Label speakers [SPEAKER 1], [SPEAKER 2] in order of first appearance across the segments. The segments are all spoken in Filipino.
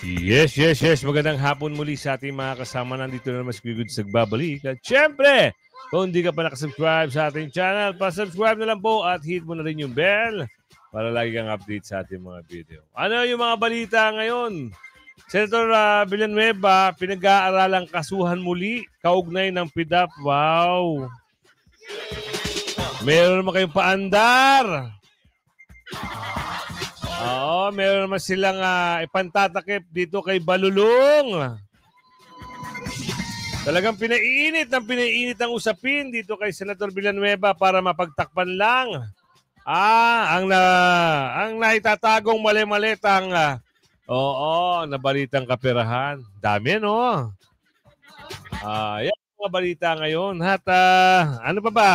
[SPEAKER 1] Yes, yes, yes. Magandang hapon muli sa ating mga kasama. Nandito na naman si Good nagbabalik. At syempre, kung hindi ka pa nakasubscribe sa ating channel, pa-subscribe na lang po at hit mo na rin yung bell para lagi kang update sa ating mga video. Ano yung mga balita ngayon? Senator Villanueva, pinag-aaralang kasuhan muli, kaugnay ng PDAP. Wow! Meron naman kayong paandar. Oo, meron naman silang ipantatakip dito kay Balulong. Talagang pinaiinit ang usapin dito kay Senator Villanueva para mapagtakpan lang ang naitatagong mali-malitang nabalitang kaperahan. Dami, no? Yan ang mga balita ngayon. At ano pa ba?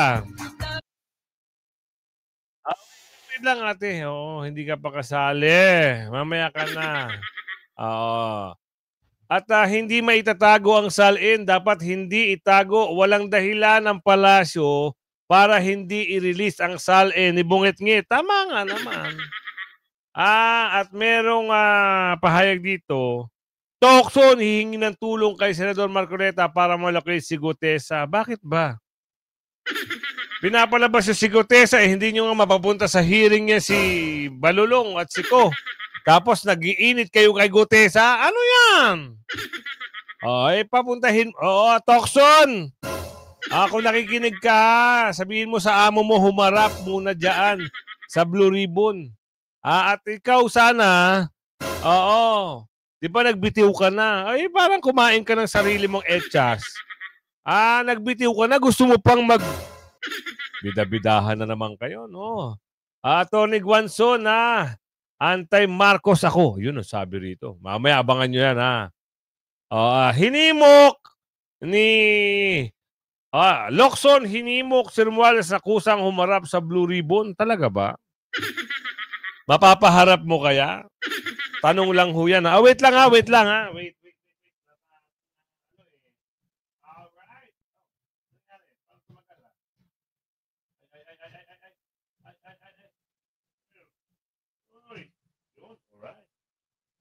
[SPEAKER 1] Wait lang ate. Oo, hindi ka pa kasali. Mamaya ka na. Oo. At hindi maitatago ang salin. Dapat hindi itago. Walang dahilan ng palasyo para hindi i-release ang salin ni Bungit-ngit. Tama nga naman. At merong pahayag dito. Tokson, hihingi ng tulong kay Senador Marcoleta para malaki si Gutesa. Bakit ba? Pinapalabas si Gutesa, hindi nyo nga mapapunta sa hearing niya si Balulong at si Ko. Tapos nag-iinit kayo kay Gutesa. Ano yan? Papuntahin. Tokson! Kung nakikinig ka, sabihin mo sa amo mo, humarap muna dyan sa Blue Ribbon. At ikaw sana, di ba nagbitiw ka na? Parang kumain ka ng sarili mong etchas. Nagbitiw ka na, gusto mo pang bida-bidahan na naman kayo, no? Tony Guanzon, anti-Marcos ako. Yun ang sabi rito. Mamaya abangan nyo yan, ha? Hinimok ni Locson, hinimok si Romualdez na kusang humarap sa Blue Ribbon. Talaga ba? Mapapaharap mo kaya? Tanong lang ho yan. Wait lang ha. Wait.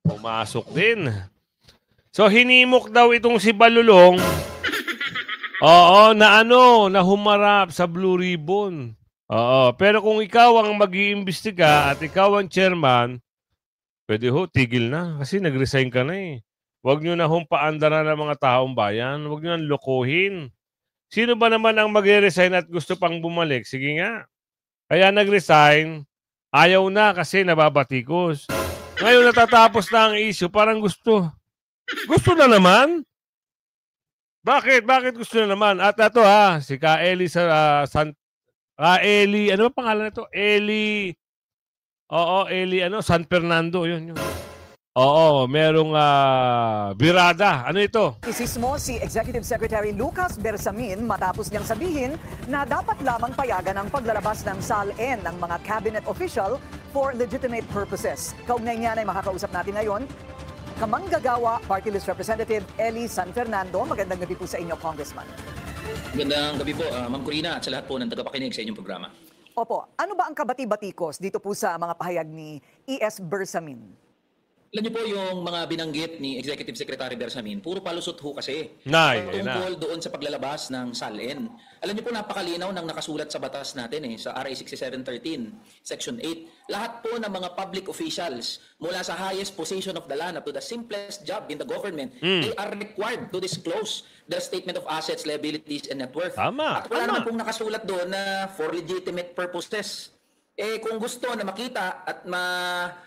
[SPEAKER 1] Pumasok din. So, hinimok daw itong si Balulong. Na humarap sa Blue Ribbon. Pero kung ikaw ang mag-iimbestiga at ikaw ang chairman, pwede ho, tigil na. Kasi nag-resign ka na eh. Huwag nyo na hong paandaran ng mga taong bayan. Huwag nyo na lokohin. Sino ba naman ang mag-resign at gusto pang bumalik? Sige nga. Kaya nag-resign, ayaw na kasi nababatikos. Ngayon natatapos na ang issue, parang gusto. Gusto na naman? Bakit? Bakit gusto na naman? At ito si Kaeli sa Eli, ano ba pangalan nito? Eli, Eli, San Fernando, yun. Merong birada. Ano ito?
[SPEAKER 2] Isismo si Executive Secretary Lucas Bersamin matapos niyang sabihin na dapat lamang payagan ang paglalabas ng SALN ng mga cabinet official for legitimate purposes. Kaugnay niyan ay makakausap natin ngayon Kamanggagawa Party List Representative Eli San Fernando. Magandang gabi po sa inyo, Congressman.
[SPEAKER 3] Magandang gabi po, Ma'am Corina, at sa lahat po ng tagapakinig sa inyong programa.
[SPEAKER 2] Opo, ano ba ang kabati-batikos dito po sa mga pahayag ni E.S. Bersamin?
[SPEAKER 3] Alam niyo po yung mga binanggit ni Executive Secretary Bersamin, puro palusot ho kasi. Tungkol doon sa paglalabas ng SALN. Alam niyo po, napakalinaw ng nakasulat sa batas natin sa RA 6713, Section 8. Lahat po ng mga public officials, mula sa highest position of the land up to the simplest job in the government, they are required to disclose their statement of assets, liabilities, and net worth.
[SPEAKER 1] Tama.
[SPEAKER 3] At wala naman pong nakasulat doon na for legitimate purposes. Kung gusto na makita at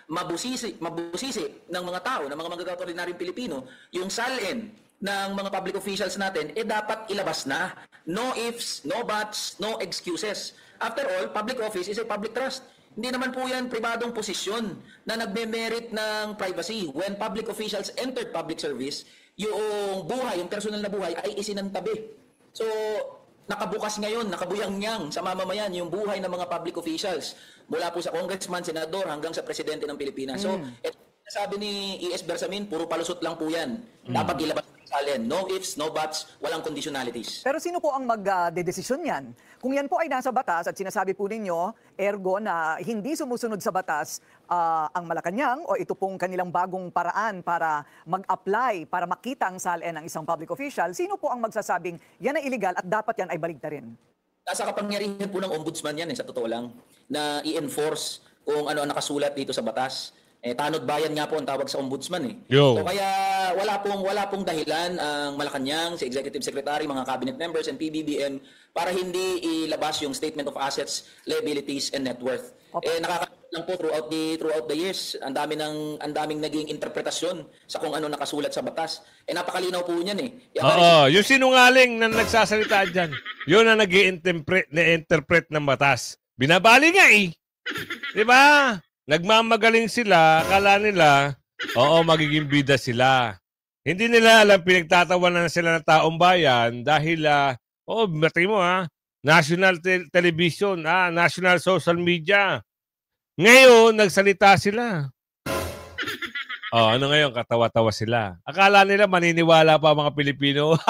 [SPEAKER 3] mabusisi ng mga tao, ng mga manggagawa ordinaryong Pilipino, yung SALN ng mga public officials natin, dapat ilabas na. No ifs, no buts, no excuses. After all, public office is a public trust. Hindi naman po yan pribadong posisyon na nagme-merit ng privacy. When public officials entered public service, yung buhay, yung personal na buhay ay isinantabi. So, nakabukas ngayon, nakabuyang-nyang sa mamamayan yung buhay ng mga public officials. Mula po sa congressman, senador, hanggang sa presidente ng Pilipinas. So, sabi ni E.S. Bersamin, puro palusot lang po yan. Dapat ilabas SALN. No ifs, no buts, walang conditionalities.
[SPEAKER 2] Pero sino po ang magdedesisyon yan? Kung yan po ay nasa batas at sinasabi po ninyo, ergo na hindi sumusunod sa batas ang Malacanang o ito pong kanilang bagong paraan para mag-apply, para makita ang SALN ng isang public official, sino po ang magsasabing yan ay illegal at dapat yan ay baligtarin?
[SPEAKER 3] Nasa kapangyarihan po ng ombudsman yan, sa totoo lang, na i-enforce kung ano ang nakasulat dito sa batas. Tanod bayan nga po ang tawag sa ombudsman eh.
[SPEAKER 1] Yo.
[SPEAKER 3] So kaya wala pong dahilan ang Malacanang, si Executive Secretary, mga cabinet members and PBBM para hindi ilabas yung Statement of Assets, Liabilities and Net Worth.
[SPEAKER 2] Okay.
[SPEAKER 3] Nakakalimutan lang po throughout the years, ang daming naging interpretasyon sa kung ano nakasulat sa batas. Napakalinaw po niyan eh.
[SPEAKER 1] Oo, yung sinungaling na nagsasalita diyan. Yun ang nag-i-interpret ng batas. Binabali nga eh. 'Di ba? Nagmamagaling sila, akala nila, oo, magiging bida sila. Hindi nila alam, pinagtatawanan na sila ng taong bayan dahil, batay mo national television, national social media. Ngayon, nagsalita sila. Ano ngayon? Katawa-tawa sila. Akala nila maniniwala pa mga Pilipino.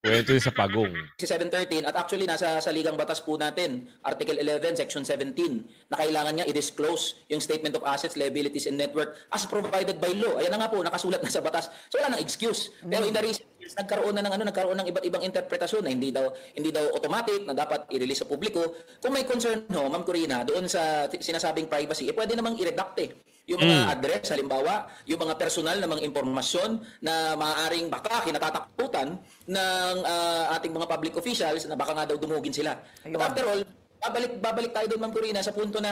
[SPEAKER 1] Kwento sa pagong.
[SPEAKER 3] Si 713 at actually nasa sa ligang batas po natin, Article 11, Section 17, na kailangan niya i-disclose yung Statement of Assets, Liabilities and Net Worth as provided by law. Ayan na nga po, nakasulat na sa batas. So wala nang excuse. Pero in the recent years, nagkaroon ng iba't ibang interpretasyon na hindi daw automatic na dapat i-release sa publiko. Kung may concern Ma'am Corina, doon sa sinasabing privacy, pwede namang i-redact yung mga address, halimbawa, yung mga personal na mga impormasyon na maaaring baka kinatatakutan ng ating mga public officials na baka nga daw dumugin sila. But after all, babalik tayo doon, Ma'am Corina, sa punto na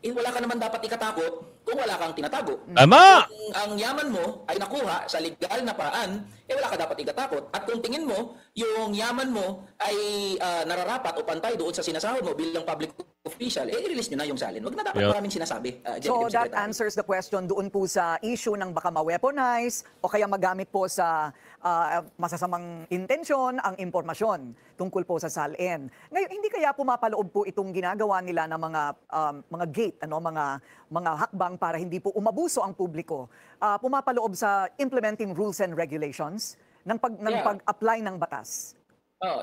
[SPEAKER 3] wala ka naman dapat ikatakot kung wala kang tinatago.
[SPEAKER 1] Tama!
[SPEAKER 3] Kung ang yaman mo ay nakuha sa legal na paraan, wala ka dapat ikatakot. At kung tingin mo, yung yaman mo ay nararapat o pantay doon sa sinasahod mo bilang public official, i-release nyo na yung SALN. Wag na dapat maraming sinasabi.
[SPEAKER 2] So that answers the question doon po sa issue ng baka ma-weaponize o kaya magamit po sa masasamang intensyon ang impormasyon tungkol po sa SALN. Ngayon, hindi kaya pumapaloob po itong ginagawa nila ng mga gate, mga hakbang para hindi po umabuso ang publiko. Pumapaloob sa implementing rules and regulations ng pag-apply ng batas.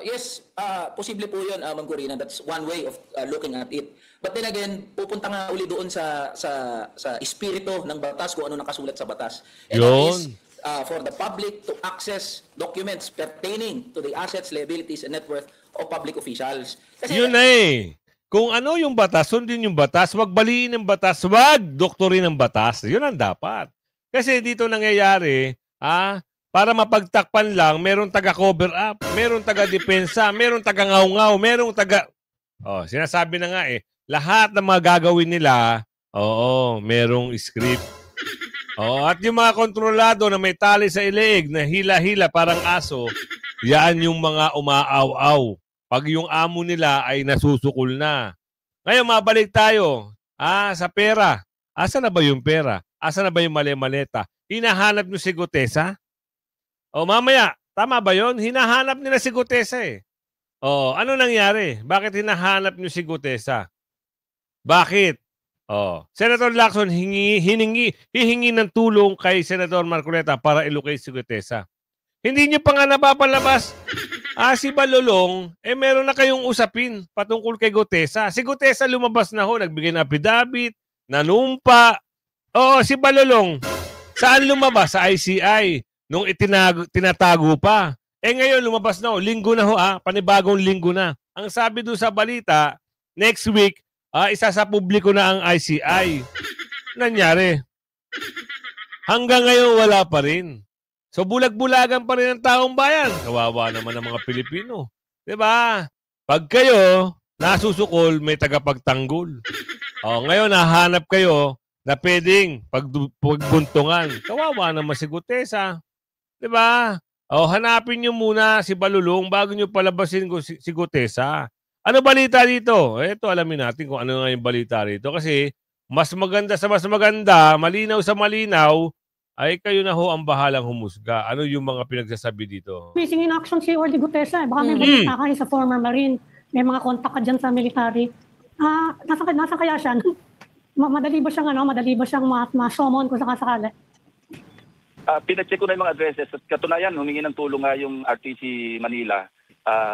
[SPEAKER 3] Yes, posible po yun, Ma'am Corina. That's one way of looking at it. But then again, pupunta nga uli doon sa espiritu ng batas kung ano nakasulat sa batas. And that is for the public to access documents pertaining to the assets, liabilities, and net worth of public officials. Kasi,
[SPEAKER 1] yun kung ano yung batas, sundin yung batas, wag baliin ng batas, wag doktorin ng batas. Yun ang dapat. Kasi dito nangyayari, para mapagtakpan lang, merong taga-cover up, merong taga-depensa, merong taga-ngaw-ngaw, merong taga... sinasabi na nga lahat ng mga gagawin nila, merong script. At yung mga kontrolado na may tali sa ileeg na hila-hila parang aso, yan yung mga umaaw-aw. Pag yung amo nila ay nasusukol na. Ngayon, mabalik tayo sa pera. Asa na ba yung pera? Asa na ba yung maleta? Hinahanap nyo si Gutesa? Mamaya, tama ba yun? Hinahanap nila si Gutesa ano nangyari? Bakit hinahanap nyo si Gutesa? Bakit? Senator Lacson hihingi ng tulong kay Senator Marcoleta para i-locate si Gutesa. Hindi nyo pa nga napapalabas. Si Balulong, meron na kayong usapin patungkol kay Gutesa. Si Gutesa lumabas na nagbigay ng affidavit, nanumpa. Si Balulong, saan lumabas? Sa ICI. Nung tinatago pa. Ngayon, lumabas na linggo na panibagong linggo na. Ang sabi doon sa balita, next week, isa sa publiko na ang ICI. Nangyari. Hanggang ngayon, wala pa rin. So, bulag-bulagan pa rin ang taong bayan. Kawawa naman ng mga Pilipino. Diba? Pag kayo nasusukol, may tagapagtanggol. Ngayon, nahanap kayo na pwedeng pagbuntungan. Kawawa naman si Gutesa. Diba? Hanapin nyo muna si Balulong bago nyo palabasin si Gutesa. Ano balita dito? Ito, alamin natin kung ano nga yung balita dito. Kasi mas maganda sa mas maganda, malinaw sa malinaw, ay kayo na ang bahalang humusga. Ano yung mga pinagsasabi dito?
[SPEAKER 4] Missing in action si Orly Gutesa. Baka may balita kayo sa former Marine. May mga kontak ka dyan sa military. Nasa kaya siya? Madali ba siyang ma-summon kung sakasakali?
[SPEAKER 5] Pinacheck ko na yung mga addresses at katunayan, humingi ng tulong nga yung RTC Manila.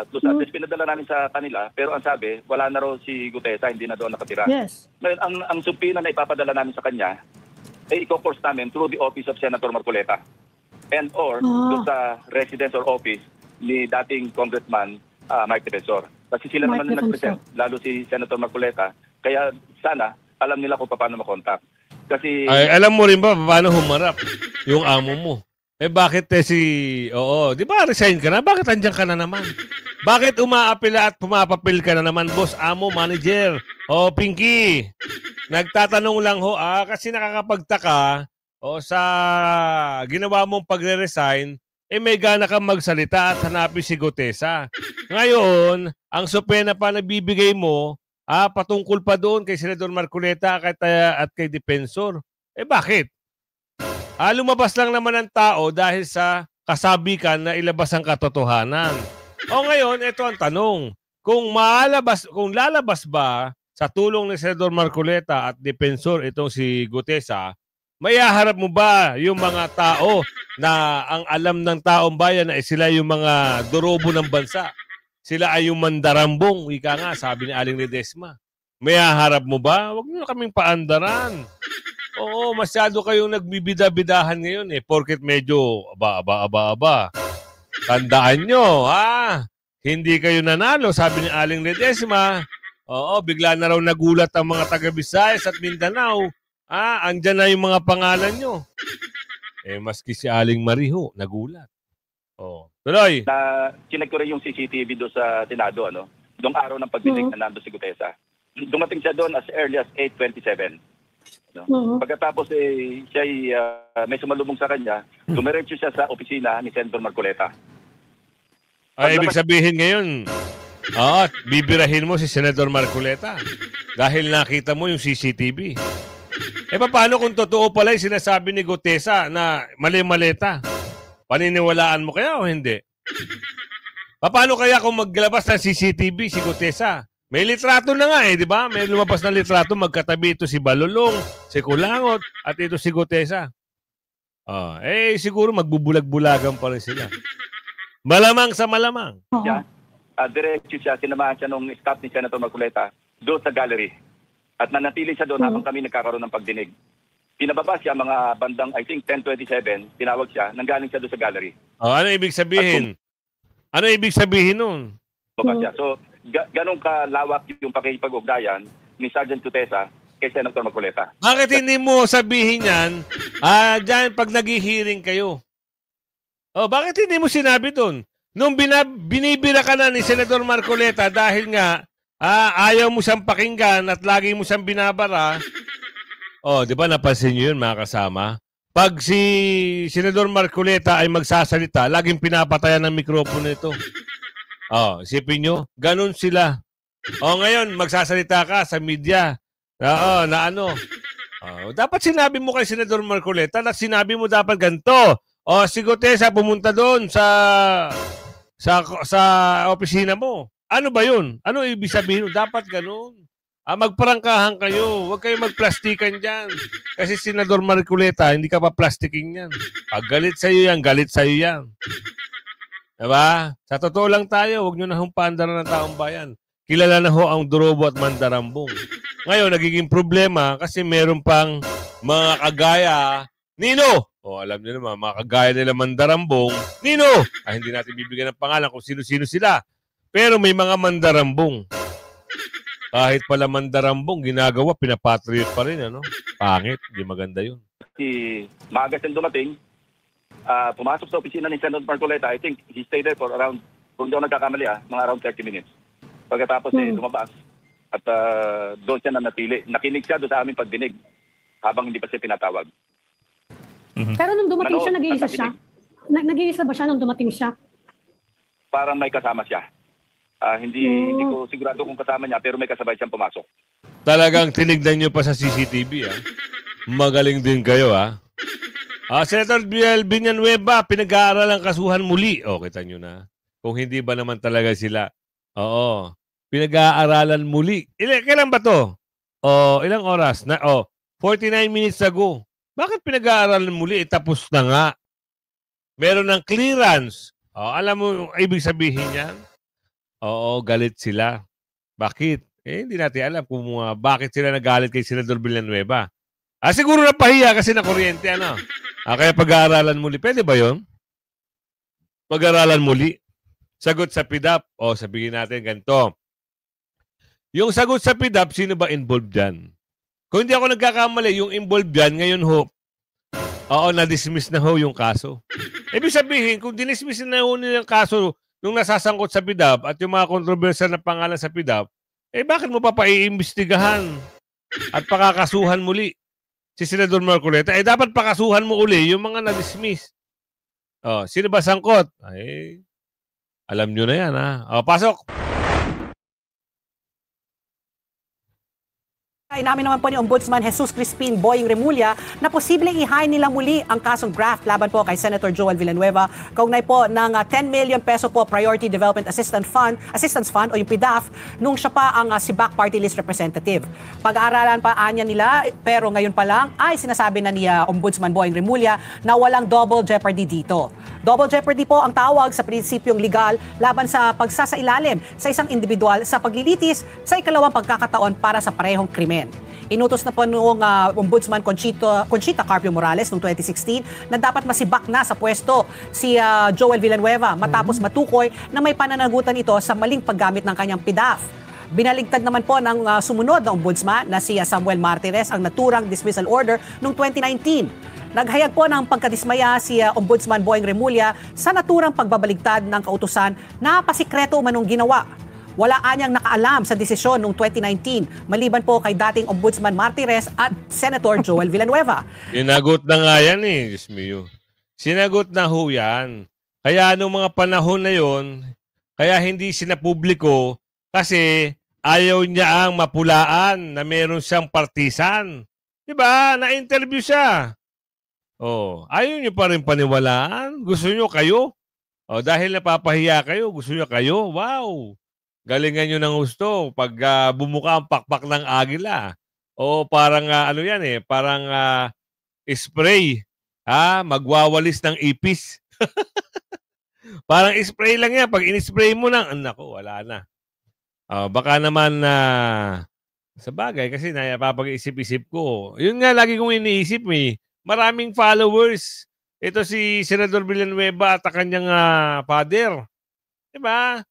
[SPEAKER 5] Those address pinadala namin sa kanila, pero ang sabi, wala na raw si Gutesa, hindi na doon nakatira.
[SPEAKER 4] Yes.
[SPEAKER 5] Ngayon, ang subpoena na ipapadala namin sa kanya, ay i-course namin through the office of Senator Marcoleta and or doon sa residence or office ni dating Congressman Mike Defensor. Kasi sila naman
[SPEAKER 4] Mike
[SPEAKER 5] na nag-present, lalo si Senator Marcoleta. Kaya sana, alam nila kung paano makontak. Kasi
[SPEAKER 1] Ay, alam mo rin ba paano humarap yung amo mo? Bakit oo, di ba resign ka na? Bakit andyan ka na naman? Bakit umaapila at pumapapil ka na naman, boss, amo, manager? Pinky, nagtatanong lang ho, kasi nakakapagtaka, sa ginawa mong pagre-resign, may gana kang magsalita at hanapin si Gutesa. Ngayon, ang supena pa na bibigay mo, patungkol pa doon kay Senador Marcoleta at kay Defensor. Bakit? Lumabas lang naman ang tao dahil sa kasabikan na ilabas ang katotohanan. Ngayon, ito ang tanong. Kung lalabas ba sa tulong ni Senador Marcoleta at Defensor itong si Gutesa, mayaharap mo ba yung mga tao na ang alam ng taong bayan na sila yung mga dorobo ng bansa? Sila ay yung mandarambong, ika nga, sabi ni Aling Ledesma. Mayaharap mo ba? Huwag nyo kaming paandaran. Oo, masyado kayong nagbibida-bidahan ngayon porket medyo aba. Tandaan nyo, hindi kayo nanalo, sabi ni Aling Ledesma. Bigla na raw nagulat ang mga taga-Visayas at Mindanao. Andyan na yung mga pangalan nyo. Maski si Aling Mariho, nagulat. Tuloy.
[SPEAKER 5] Chinek ko rin yung CCTV doon sa Senado, Doong araw ng pagdinig na nando si Gutesa. Dumating siya doon as early as 8:27. Pagkatapos siya may sumalubong sa kanya, dumiretso siya sa opisina ni Senator Marcoleta.
[SPEAKER 1] Ibig sabihin ngayon, bibirahin mo si Senator Marcoleta dahil nakita mo yung CCTV. Paano kung totoo pala yung sinasabi ni Gutesa na mali-maleta? Paniniwalaan mo kaya o hindi? Paano kaya kung maglabas ng CCTV si Gutesa? May litrato na nga di ba? May lumabas na litrato, magkatabi ito si Balulong, si Kulangot, at ito si Gutesa. Siguro magbubulag-bulagan pa rin sila. Malamang sa malamang.
[SPEAKER 5] Diretso siya, sinamahan siya nung staff ni Senator Marcoleta doon sa gallery. At nanatili siya doon habang kami nagkakaroon ng pagdinig. Pinababa siya mga bandang, I think, 10:27, tinawag siya, nanggaling siya doon sa gallery.
[SPEAKER 1] Ano ibig sabihin? Ano ibig sabihin nun?
[SPEAKER 5] Siya. So, ganun kalawak yung pakikipag-ugnayan ni Sergeant Gutesa kay Senator Marcoleta.
[SPEAKER 1] Bakit hindi mo sabihin yan dyan pag nag-hearing kayo? Bakit hindi mo sinabi doon? Nung binibira ka na ni Senator Marcoleta dahil nga ayaw mo siyang pakinggan at lagi mo siyang binabara, di ba napansin nyo yun mga kasama? Pag si Senador Marcoleta ay magsasalita, laging pinapatayan ng mikropono ito. Isipin nyo, ganun sila. Ngayon, magsasalita ka sa media. Dapat sinabi mo kay Senador Marcoleta na sinabi mo dapat ganito. Si Gutesa pumunta doon sa opisina mo. Ano ba yun? Ano ibig sabihin? Dapat ganun. Magparangkahan kayo. Huwag kayo magplastikan dyan. Kasi Senador Marcoleta, hindi ka pa plastiking yan. Pag galit sa'yo yan, galit sa'yo yan. Diba? Sa totoo lang tayo, huwag nyo na hong paandaran ng taong bayan. Kilala na ho ang dorobo at mandarambong. Ngayon, nagiging problema kasi meron pang mga kagaya Nino. Alam nyo naman, mga kagaya nila mandarambong. Nino! Hindi natin bibigyan ng pangalan kung sino-sino sila. Pero may mga mandarambong. Kahit pala mandarambong, ginagawa, pinapatriot pa rin, Pangit, di maganda yun.
[SPEAKER 5] Si maaga siyang dumating, pumasok sa opisina ni Senator Marcoleta. I think he stayed there for around, kung hindi ako nagkakamali, mga around 30 minutes. Pagkatapos lumabas at doon siya nanatili. Nakinig siya doon sa aming pagdinig habang hindi pa siya pinatawag.
[SPEAKER 4] Pero nung dumating siya, nag-iisa siya? Nag-iisa ba siya nung dumating siya?
[SPEAKER 5] Parang may kasama siya. Hindi ko sigurado kung kasama niya, pero may kasabay siyang pumasok.
[SPEAKER 1] Talagang tinignan nyo pa sa CCTV, Magaling din kayo, Senator Villanueva, pinag-aaral ang kasuhan muli. Kita nyo na. Kung hindi ba naman talaga sila. Pinag-aaralan muli. Kailan ba to? Ilang oras? 49 minutes ago. Bakit pinag-aaralan muli? Tapos na nga. meron ng clearance. Alam mo yung ibig sabihin yan? Oo, galit sila. Bakit? Hindi natin alam kung bakit sila nagalit kay Senador Villanueva. Siguro napahiya kasi na kuryente, ano? Kaya pag-aaralan muli. Pwede ba yun? Pag-aaralan muli. Sagot sa PDAP. Sabihin natin ganito. Yung sagot sa PDAP, sino ba involved dyan? Kung hindi ako nagkakamali, yung involved dyan, ngayon ho, na-dismiss na ho yung kaso. Ibig sabihin, kung dinismiss na ho nila yung kaso nung nasasangkot sa PDAP at yung mga kontrobersyal na pangalan sa PDAP, bakit mo pa paiimbestigahan at pakakasuhan muli si Senador Marcoleta? Dapat pakasuhan mo uli yung mga na-dismiss. Sino ba sangkot? Alam nyo na yan, ha? Pasok!
[SPEAKER 6] Ay namin naman po ni Ombudsman Jesus Crispin Boying Remulla na posibleng i-hire nila muli ang kasong graft laban po kay Senator Joel Villanueva kaugnay po ng 10 million peso po Priority Development Assistance Fund o yung PDAF nung siya pa ang SIBAC Party List Representative. Pag-aaralan pa anya nila pero ngayon pa lang ay sinasabi na ni Ombudsman Boying Remulla na walang double jeopardy dito. Double jeopardy po ang tawag sa prinsipyong legal laban sa pagsasailalim sa isang individual sa paglilitis sa ikalawang pagkakataon para sa parehong krimen. Inutos na po noong Ombudsman Conchita Carpio Morales noong 2016 na dapat masibak na sa pwesto si Joel Villanueva matapos matukoy na may pananagutan ito sa maling paggamit ng kanyang PDAF. Binaligtad naman po ng sumunod na ombudsman na si Samuel Martires ang naturang dismissal order noong 2019. Naghayag po ng pagkadismaya si Ombudsman Boying Remulla sa naturang pagbabaligtad ng kautusan na pasikreto manong ginawa. Wala anyang nakaalam sa desisyon noong 2019 maliban po kay dating Ombudsman Martires at Senator Joel Villanueva.
[SPEAKER 1] Sinagot na nga yan Diyos mio. Sinagot na ho yan. Kaya noong mga panahon na yon, kaya hindi sinapubliko kasi ayaw niya ang mapulaan na meron siyang partisan. Diba? Na-interview siya. Ayaw niyo pa rin paniwalaan? Gusto niyo kayo? Dahil napapahiya kayo, gusto niyo kayo? Wow! Galingan niyo ng gusto pag bumuka ang pakpak ng agila. Parang parang spray. Magwawalis ng ipis. Parang spray lang yan. Pag in-spray mo lang, nako, wala na. Baka naman sa bagay kasi napapag-isip-isip ko. Yun nga lagi kong iniisip maraming followers. Ito si Senador Villanueva at kanyang father. Diba?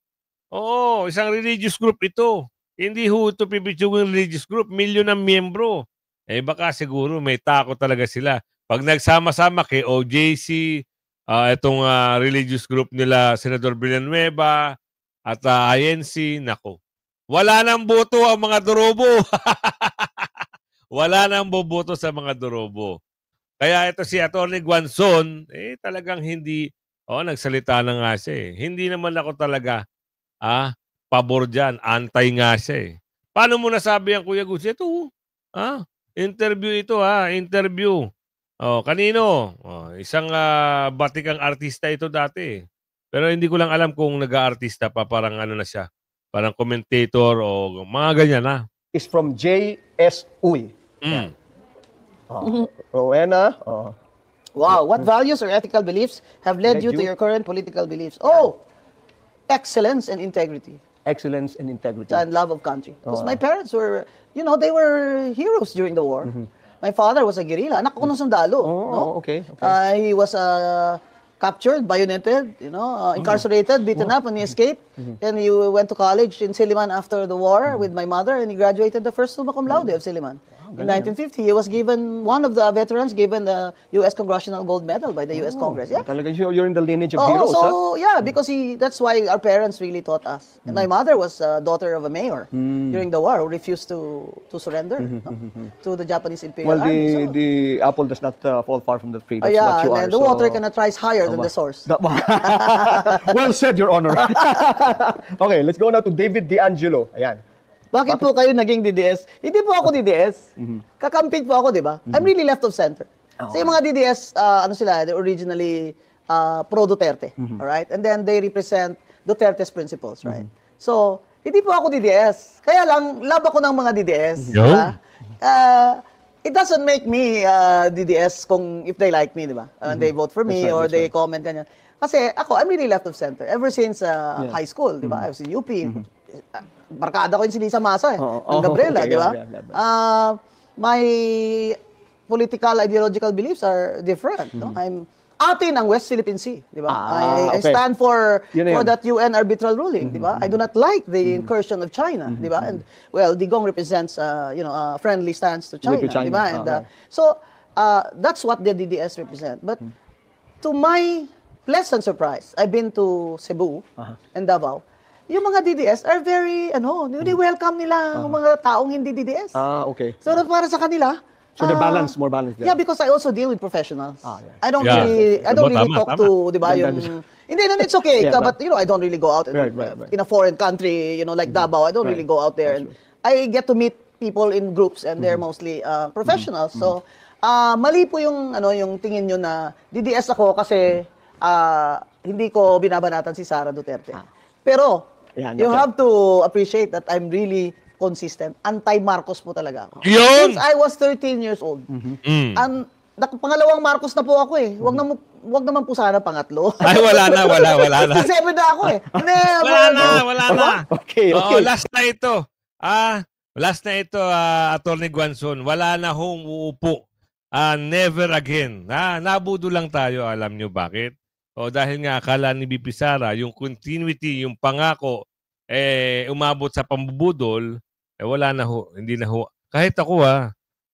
[SPEAKER 1] Oo, isang religious group ito. Hindi ho ito pipitsugong religious group. Milyon ng miyembro. Baka siguro may takot talaga sila. Pag nagsama-sama kay OJC, itong religious group nila, Senador Villanueva at INC, nako. Wala nang boto ang mga Dorobo. Wala nang boboto sa mga Dorobo. Kaya ito si Atty. Guanzon, talagang hindi, nagsalita na nga siya Hindi naman ako talaga, pabor dyan, antay nga siya Paano mo nasabi ang Kuya Gus? Ito, interview ito interview. Kanino? Isang batikang artista ito dati. Pero hindi ko lang alam kung nag-aartista pa, parang na siya, parang commentator o mga ganyan
[SPEAKER 7] Is from J.S. Uy. Rowena.
[SPEAKER 8] Wow, what values or ethical beliefs have led you to your current political beliefs? Excellence and integrity.
[SPEAKER 7] Excellence and integrity.
[SPEAKER 8] And love of country. Because my parents were, they were heroes during the war. My father was a guerrilla. Anak ko ng sundalo.
[SPEAKER 7] Okay.
[SPEAKER 8] He was captured, bayoneted, incarcerated, beaten up, and he escaped. And he went to college in Silliman after the war with my mother, and he graduated the first summa cum laude of Silliman. In 1950, he was given, one of the veterans given the U.S. Congressional Gold Medal by the U.S. Congress. Yeah.
[SPEAKER 7] Talaga you're in the lineage of heroes,
[SPEAKER 8] because that's why our parents really taught us. And my mother was a daughter of a mayor during the war who refused to surrender to the Japanese Imperial Army.
[SPEAKER 7] Well, the apple does not fall far from the tree. That's what you are.
[SPEAKER 8] And the water cannot rise higher than the source.
[SPEAKER 7] Well said, Your Honor. Okay, let's go now to David D'Angelo. Ayan.
[SPEAKER 8] Bakit po kayo naging DDS? Hindi po ako DDS. Kakamping po ako, di ba? I'm really left of center. So yung mga DDS, they originally pro-Duterte. Alright? And then they represent Duterte's principles, right? So, hindi po ako DDS. Kaya lang, love ako ng mga DDS. it doesn't make me DDS kung if they like me, di ba? They vote for me
[SPEAKER 7] That's right,
[SPEAKER 8] or
[SPEAKER 7] that's
[SPEAKER 8] they
[SPEAKER 7] right.
[SPEAKER 8] comment ganyan. Kasi ako, I'm really left of center. Ever since high school, di ba? I was in UP. Barkada ko yung si Lisa Masa,
[SPEAKER 7] Oo.
[SPEAKER 8] ng Gabriela,
[SPEAKER 7] Okay,
[SPEAKER 8] di ba?
[SPEAKER 7] yeah.
[SPEAKER 8] My political ideological beliefs are different. No? Atin ang West Philippine Sea, di ba? I
[SPEAKER 7] okay.
[SPEAKER 8] stand for
[SPEAKER 7] Yun na yun.
[SPEAKER 8] that UN arbitral ruling, di ba? I do not like the incursion of China, di ba? And well, Digong represents a friendly stance to China,
[SPEAKER 7] With China.
[SPEAKER 8] di ba? And
[SPEAKER 7] Okay.
[SPEAKER 8] so that's what the DDS represent. But to my pleasant surprise, I've been to Cebu and Davao. Yung mga DDS are very welcome nila ang mga taong hindi DDS.
[SPEAKER 7] Okay.
[SPEAKER 8] So para sa kanila,
[SPEAKER 7] So they're balanced, more balanced.
[SPEAKER 8] yeah, because I also deal with professionals.
[SPEAKER 7] Yeah.
[SPEAKER 8] I don't
[SPEAKER 1] Yeah.
[SPEAKER 8] really
[SPEAKER 1] Tama,
[SPEAKER 8] talk
[SPEAKER 1] tama.
[SPEAKER 8] to, di ba, yung hindi, no, it's okay,
[SPEAKER 7] Yeah,
[SPEAKER 8] but I don't really go out
[SPEAKER 7] Right.
[SPEAKER 8] in a foreign country, like Davao. I don't really go out there, and I get to meet people in groups, and they're mostly professionals. So mali po yung yung tingin nyo na DDS ako kasi hindi ko binabanatan si Sara Duterte. Pero
[SPEAKER 7] Yan,
[SPEAKER 8] you
[SPEAKER 7] okay.
[SPEAKER 8] have to appreciate that I'm really consistent. Anti-Marcos po talaga ako.
[SPEAKER 1] Yun!
[SPEAKER 8] Since I was 13 years old. And pangalawang Marcos na po ako eh. Wag naman po sana pangatlo.
[SPEAKER 1] Ay, wala na.
[SPEAKER 8] 57 na ako eh.
[SPEAKER 1] Wala na.
[SPEAKER 7] Okay.
[SPEAKER 1] Oo, last na ito. Attorney Guanzon. Wala na hong uupo. Never again. Nabudo lang tayo. Alam nyo bakit? Dahil nga akala ni BP Sara, yung continuity, yung pangako, umabot sa pambubudol, wala na ho. Hindi na ho. Kahit ako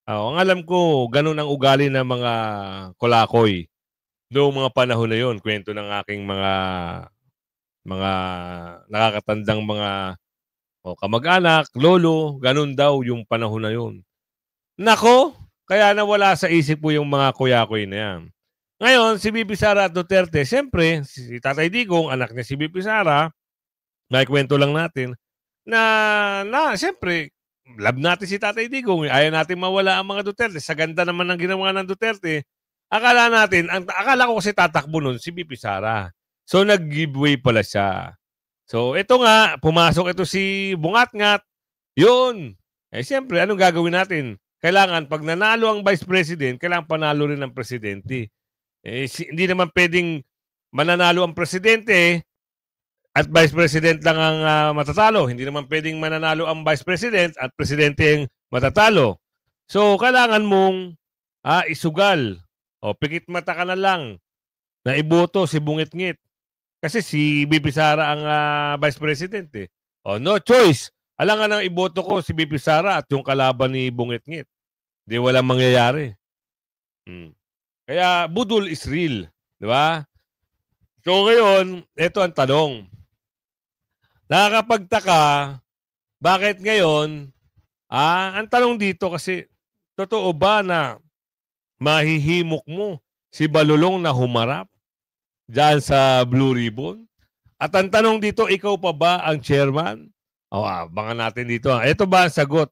[SPEAKER 1] ang alam ko, ganun ang ugali ng mga kolakoy. Noong mga panahon na yon, kwento ng aking mga nakakatandang mga kamag-anak, lolo, ganun daw yung panahon na yon. Nako, kaya nawala sa isip ko yung mga kuyakoy na yan. Ngayon, si BP Sara Duterte, siyempre, si Tatay Digong, anak niya si BP Sara, may kwento lang natin, na siyempre, love natin si Tatay Digong, ayaw natin mawala ang mga Duterte. Sa ganda naman ng ginawa ng Duterte, akala ko kasi tatakbo nun si BP Sara. So, nag-giveaway pala siya. So, ito nga, pumasok ito si Bungat-ngat. Yun. Siyempre, anong gagawin natin? Kailangan, pag nanalo ang Vice President, kailangan panalo rin ang Presidente. Hindi naman pwedeng mananalo ang Presidente at Vice President lang ang matatalo. Hindi naman pwedeng mananalo ang Vice President at Presidente ang matatalo. So, kailangan mong isugal. Pikit mata ka na lang na iboto si Bungit-ngit. Kasi si BP Sara ang Vice President eh. No choice. Alangan ang iboto ko si BP Sara at yung kalaban ni Bungit-ngit. Di walang mangyayari. Kaya budol is real. Di ba? So ngayon, ito ang tanong. Nakakapagtaka, bakit ngayon, ang tanong dito kasi, totoo ba na mahihimok mo si Balulong na humarap dyan sa Blue Ribbon? At ang tanong dito, ikaw pa ba ang chairman? Abangan natin dito. Ito ba ang sagot?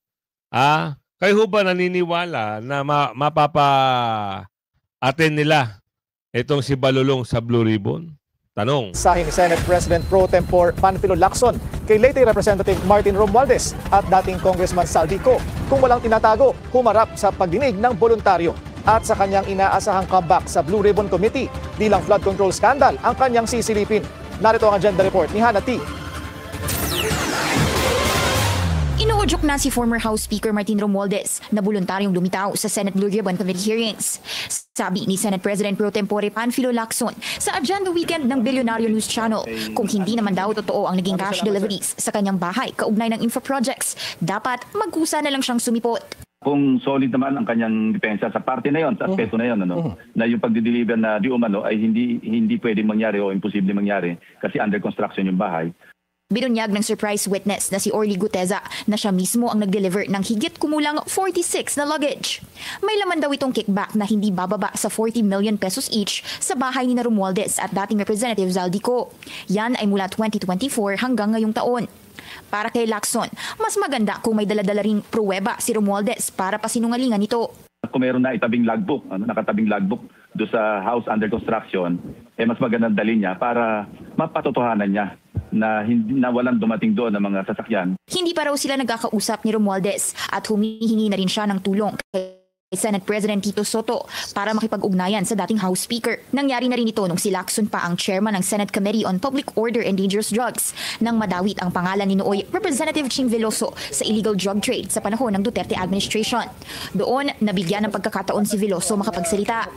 [SPEAKER 1] Kayo ba naniniwala na mapapa-attend nila itong si Balulong sa Blue Ribbon? Tanong.
[SPEAKER 9] Sahin ni Senate President Pro Tempore Panfilo Lacson kay late Representative Martin Romualdez at dating Congressman Saldico kung walang tinatago, humarap sa pagdinig ng voluntaryo at sa kanyang inaasahang comeback sa Blue Ribbon Committee bilang flood control scandal ang kanyang sisilipin. Narito ang agenda report ni Hannah T.
[SPEAKER 10] Inuudyok na si former House Speaker Martin Romualdez na voluntaryong lumitaw sa Senate Blue Ribbon Committee hearings. Sabi ni Senate President Pro Tempore Panfilo Lacson sa Agenda Weekend ng Billionario News Channel, kung hindi naman daw totoo ang naging cash deliveries sa kanyang bahay kaugnay ng infra projects, dapat magkusa na lang siyang sumipot.
[SPEAKER 5] Kung solid naman ang kanyang depensa sa parte na yon, sa aspeto na yon, na yung pagdi-deliver na di umano ay hindi pwedeng mangyari o imposible mangyari kasi under construction yung bahay.
[SPEAKER 10] Binunyag ng surprise witness na si Orly Guteza na siya mismo ang nag-deliver ng higit kumulang 46 na luggage. May laman daw itong kickback na hindi bababa sa 40 million pesos each sa bahay ni Romualdez at dating Representative Zaldico. Yan ay mula 2024 hanggang ngayong taon. Para kay Lacson, mas maganda kung may daladala ring pruweba si Romualdez para pasinungalingan ito.
[SPEAKER 5] Kung meron na itabing logbook, nakatabing logbook do sa house under construction, mas magandang dalhin niya para mapatotohanan niya na walang dumating doon ng mga sasakyan.
[SPEAKER 10] Hindi pa raw sila nagkakausap ni Romualdez at humihingi na rin siya ng tulong kay Senate President Tito Soto para makipag-ugnayan sa dating House Speaker. Nangyari na rin ito nung si Lacson pa ang chairman ng Senate Committee on Public Order and Dangerous Drugs nang madawit ang pangalan ni nooy Representative Ching Veloso sa illegal drug trade sa panahon ng Duterte administration. Doon, nabigyan ng pagkakataon si Veloso makapagsalita.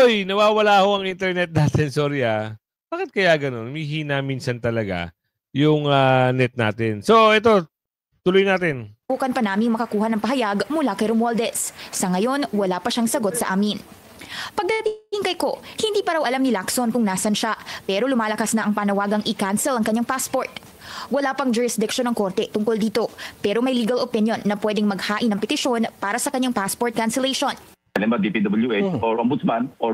[SPEAKER 1] Oy, nawawala ho ang internet natin. Sorry Bakit kaya ganun? Mihina minsan talaga yung net natin. So, ito, tuloy natin.
[SPEAKER 10] Bukan pa namin makakuha ng pahayag mula kay Romualdez. Sa ngayon, wala pa siyang sagot sa amin. Pagdating kay Ko, hindi pa raw alam ni Lacson kung nasan siya, pero lumalakas na ang panawagang i-cancel ang kanyang passport. Wala pang jurisdiction ng korte tungkol dito, pero may legal opinion na pwedeng maghain ng petisyon para sa kanyang passport cancellation.
[SPEAKER 5] DPWH or Ombudsman or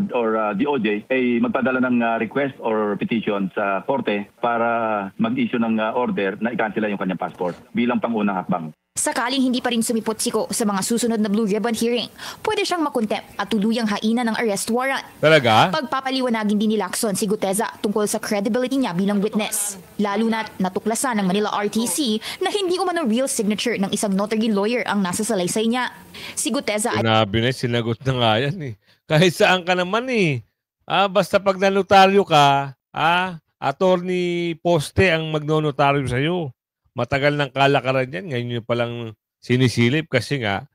[SPEAKER 5] DOJ ay magpadala ng request or petition sa korte para mag-issue ng order na i-cancel yung kanyang passport bilang pangunang hakbang.
[SPEAKER 10] Sakaling hindi pa rin sumipot si Ko sa mga susunod na Blue Ribbon hearing, pwede siyang makontempt at tuluyang hainan ng arrest warrant.
[SPEAKER 1] Talaga?
[SPEAKER 10] Pagpapaliwanagin din ni Lacson si Guteza tungkol sa credibility niya bilang witness. Lalo na't natuklasan ng Manila RTC na hindi umano real signature ng isang notary lawyer ang nasa salaysay niya. Si Guteza ay...
[SPEAKER 1] Sinabi na, sinagot na nga yan Kahit saan ka naman basta pag nanotaryo ka, attorney poste ang magnonotaryo sa'yo. Matagal ng kalakaran yan. Ngayon nyo palang sinisilip kasi nga,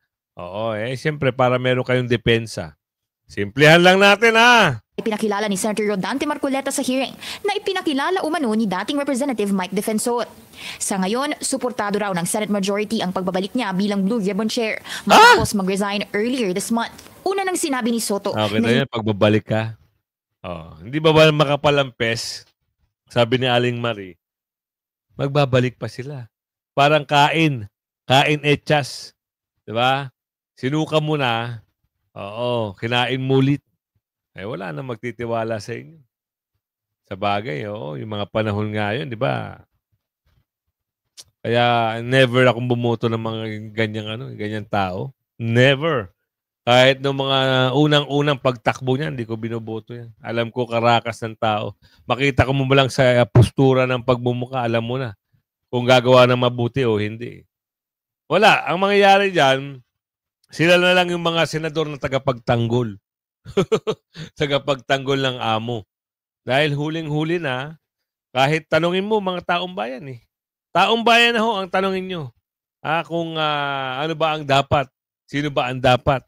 [SPEAKER 1] siyempre para meron kayong depensa. Simplihan lang natin
[SPEAKER 10] Ipinakilala ni Senator Rodante Marcoleta sa hearing na ipinakilala umano ni dating Representative Mike Defensor. Sa ngayon, suportado raw ng Senate Majority ang pagbabalik niya bilang Blue Ribbon Chair matapos mag-resign earlier this month. Una nang sinabi ni Soto
[SPEAKER 1] Okay na yan, pagbabalik ka. Hindi ba makapalampes? Sabi ni Aling Marie. Magbabalik pa sila. Parang kain etchas. Diba? Sinuka mo na, kinain mo ulit. Wala na magtitiwala sa inyo. Sa bagay, yung mga panahon nga yun, diba? Kaya never akong bumoto ng mga ganyang tao. Never. Kahit ng mga unang-unang pagtakbo niya, hindi ko binoboto yan. Alam ko karakas ng tao. Makita ko mo lang sa postura ng pagmumuka, alam mo na kung gagawa ng mabuti o hindi. Wala. Ang mangyayari dyan, sila na lang yung mga senador na tagapagtanggol. Tagapagtanggol ng amo. Dahil huling-huli na, kahit tanungin mo mga taong bayan Taong bayan na ho ang tanungin nyo. Kung ano ba ang dapat? Sino ba ang dapat?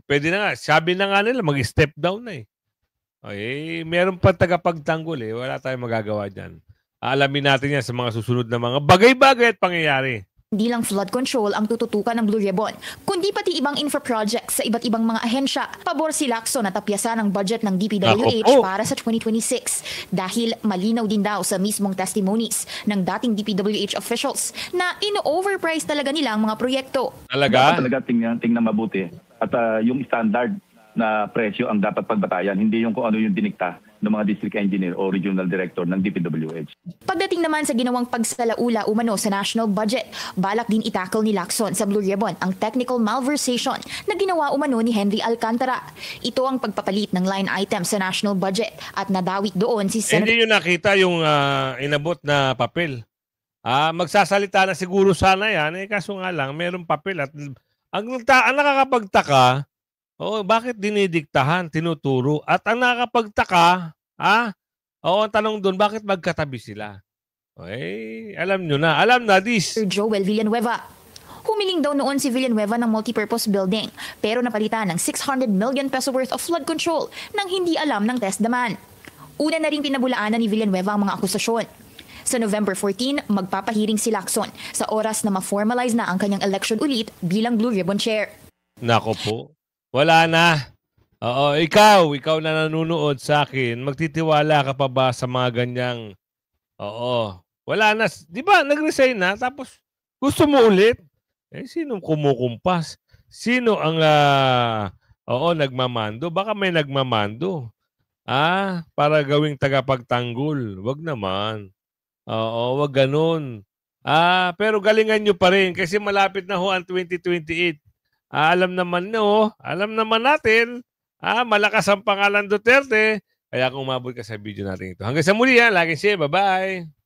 [SPEAKER 1] Pwede na nga. Sabi na nga nila, mag-step down na meron pa tagapagtanggol Wala tayong magagawa dyan. Alamin natin yan sa mga susunod na mga bagay-bagay at pangyayari.
[SPEAKER 10] Hindi lang flood control ang tututukan ng Blue Ribbon, kundi pati ibang infra projects sa iba't ibang mga ahensya. Pabor si Lacson na tapyasan ang budget ng DPWH para sa 2026 dahil malinaw din daw sa mismong testimonies ng dating DPWH officials na ino-overprice talaga nila ang mga proyekto.
[SPEAKER 5] Dapat talaga tingnan mabuti at yung standard na presyo ang dapat pagbatayan, hindi yung kung ano yung dinikta ng mga district engineer o regional director ng DPWH.
[SPEAKER 10] Pagdating naman sa ginawang pagsalaula umano sa national budget, balak din itakal ni Lacson sa Blue Ribbon ang technical malversation na ginawa umano ni Henry Alcantara. Ito ang pagpapalit ng line item sa national budget at nadawit doon si Senator...
[SPEAKER 1] Hindi nyo nakita yung inabot na papel. Magsasalita na siguro sana yan, kaso nga lang, mayroong papel at ang nakakapagtaka, bakit dinidiktahan, tinuturo? At ang nakakapagtaka, ang tanong doon, bakit magkatabi sila? Alam nyo na. Alam na this.
[SPEAKER 10] Joel Villanueva. Humiling daw noon si Villanueva ng multipurpose building, pero napalitan ng 600 million peso worth of flood control nang hindi alam ng TESDAMAN. Una na rin pinabulaanan ni Villanueva ang mga akusasyon. Sa November 14, magpapahiring si Lacson sa oras na ma-formalize na ang kanyang election ulit bilang Blue Ribbon Chair.
[SPEAKER 1] Nako po. Wala na. Ikaw na nanonood sa akin, magtitiwala ka pa ba sa mga ganyang, wala na. Di ba, nag-resign na, tapos Gusto mo ulit? Sinong kumukumpas? Sino ang nagmamando? Baka may nagmamando. Para gawing tagapagtanggol. Wag naman. Oo, wag ganun. Pero galingan nyo pa rin kasi malapit na ho ang 2028. Alam naman natin, malakas ang pangalan Duterte. Kaya kung umabot ka sa video natin ito. Hanggang sa muli, laging share. Bye-bye.